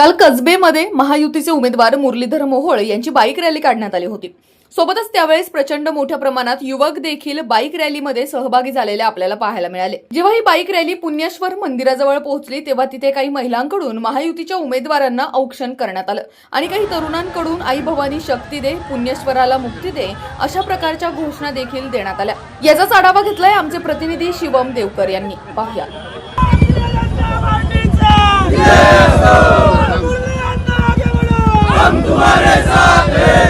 काल कसबेमध्ये महायुतीचे उमेदवार मुरलीधर मोहोळ यांची बाईक रॅली काढण्यात आली होती। सोबतच त्यावेळेस प्रचंड मोठ्या प्रमाणात युवक देखील बाईक रॅलीमध्ये सहभागी झालेले आपल्याला पाहायला मिळाले। जेव्हा ही बाईक रॅली पुण्येश्वर मंदिराजवळ पोहोचली तेव्हा तिथे काही महिलांकडून महायुतीच्या उमेदवारांना औक्षण करण्यात आलं आणि काही तरुणांकडून आई भवानी शक्ती दे, पुण्येश्वराला मुक्ती दे अशा प्रकारच्या घोषणा देखील देण्यात आल्या। याचाच आढावा घेतलाय आमचे प्रतिनिधी शिवम देवकर यांनी। पाहूया। हम तुम्हारे साथ हैं,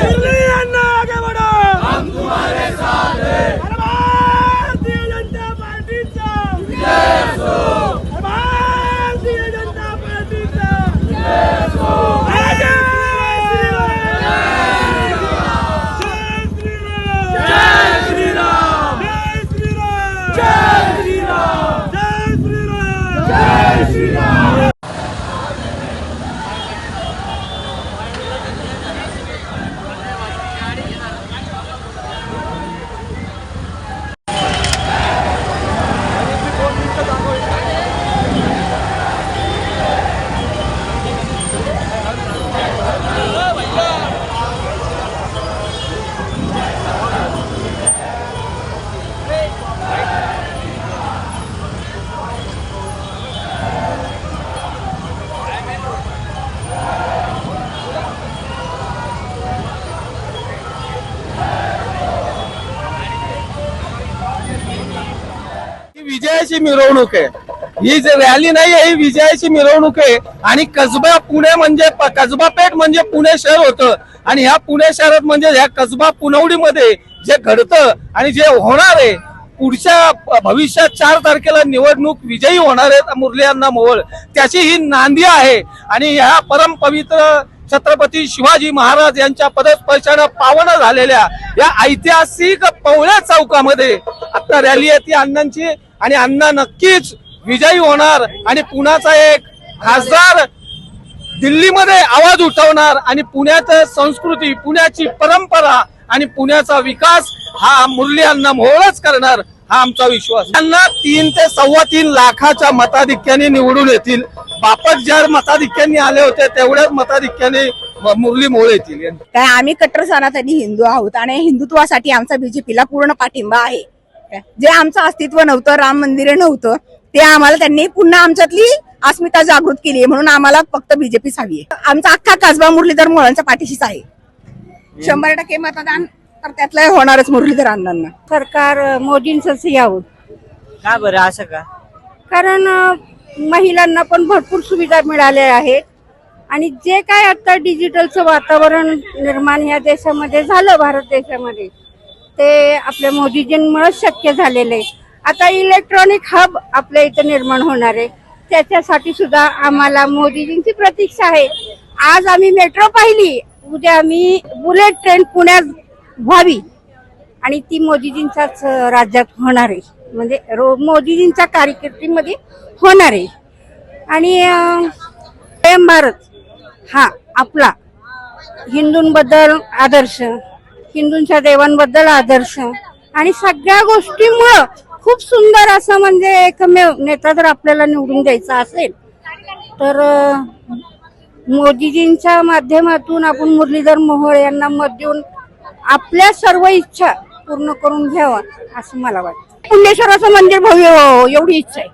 आगे बढ़ो, हम तुम्हारे साथ हैं। भारतीय जनता पार्टीचा जय हो, भारतीय जनता पार्टीचा जय हो, जय श्री राम, जय श्री राम, जय श्री राम, जय श्री राम, जय श्री राम। विजयाची मिरवणूक आहे ही, जी रॅली नाही ही विजयाची मिरवणूक आहे। आणि कसबा पुणे म्हणजे कसबा पेठ म्हणजे पुणे शहर होतं आणि ह्या पुणे शहरात म्हणजे ह्या कसबा पुनवडीमध्ये जे घडतं आणि जे होणार आहे पुढच्या भविष्यात 4 तारखेला निवडणूक विजयी होणार आहेत मुरलीधर मोहोळ, त्याची ही नांदी आहे। आणि ह्या परम पवित्र छत्रपती शिवाजी महाराज यांच्या पदस्पर्शाने पावन झालेल्या या ऐतिहासिक पवळ्या चौकामध्ये आता रॅली आहे ती अण्णांची आणि अण्णा नक्कीच विजयी होणार आणि पुण्याचा एक खासदार दिल्लीमध्ये आवाज उठवणार आणि पुण्याची संस्कृती, पुण्याची परंपरा आणि पुण्याचा विकास हा मुरलीधर मोहोळच करणार हा आमचा विश्वास। त्यांना 3 ते 3.25 लाखाच्या मताधिक्याने निवडून येतील। बापट ज्या मताधिक्याने आले होते तेवढ्याच मताधिक्याने मुरली मोहोळ येतील। काय आम्ही कट्टर सनातनी हिंदू आहोत आणि हिंदुत्वासाठी आमचा बीजेपीला पूर्ण पाठिंबा आहे। जे आमचं अस्तित्व नव्हतं, राम मंदिर नव्हतं, ते आम्हाला त्यांनी पुन्हा आमच्यातली अस्मिता जागृत केली म्हणून आम्हाला फक्त बीजेपीच हवी आहे। आमचा अख्खा कसबा मुरलीधर मोहोळांच्या पाठीशीच आहे। 100% मतदान तर त्यातलं होणारच मुरलीधर अण्णांना। सरकार मोदींचंच यावं। का बरं असं का? कारण महिलांना पण भरपूर सुविधा मिळाल्या आहेत आणि जे काय आता डिजिटलचं वातावरण निर्माण या देशामध्ये झालं, भारत देशामध्ये, ते आपल्या मोदीजींमुळे शक्य झालेलं आहे। आता इलेक्ट्रॉनिक हब आपल्या इथं निर्माण होणार आहे, त्याच्यासाठी सुद्धा आम्हाला मोदीजींची प्रतीक्षा आहे। आज आम्ही मेट्रो पाहिली, उद्या आम्ही बुलेट ट्रेन पुण्यात व्हावी आणि ती मोदीजींच्याच राज्यात होणार आहे, म्हणजे मोदीजींच्या कारकिर्दीमध्ये होणार आहे। आणि प्रेम भारत हा आपला हिंदूंबद्दल आदर्श, हिंदूंच्या देवांबद्दल आदर्श आणि सगळ्या गोष्टींमुळं खूप सुंदर असं म्हणजे एकमेव नेता जर आपल्याला निवडून द्यायचा असेल तर मोदीजींच्या माध्यमातून आपण मुरलीधर मोहोळ यांना मत देऊन आपल्या सर्व इच्छा पूर्ण करून घ्यावा असं मला वाटतं। पुण्येश्वराचं मंदिर भव्य एवढी इच्छा आहे।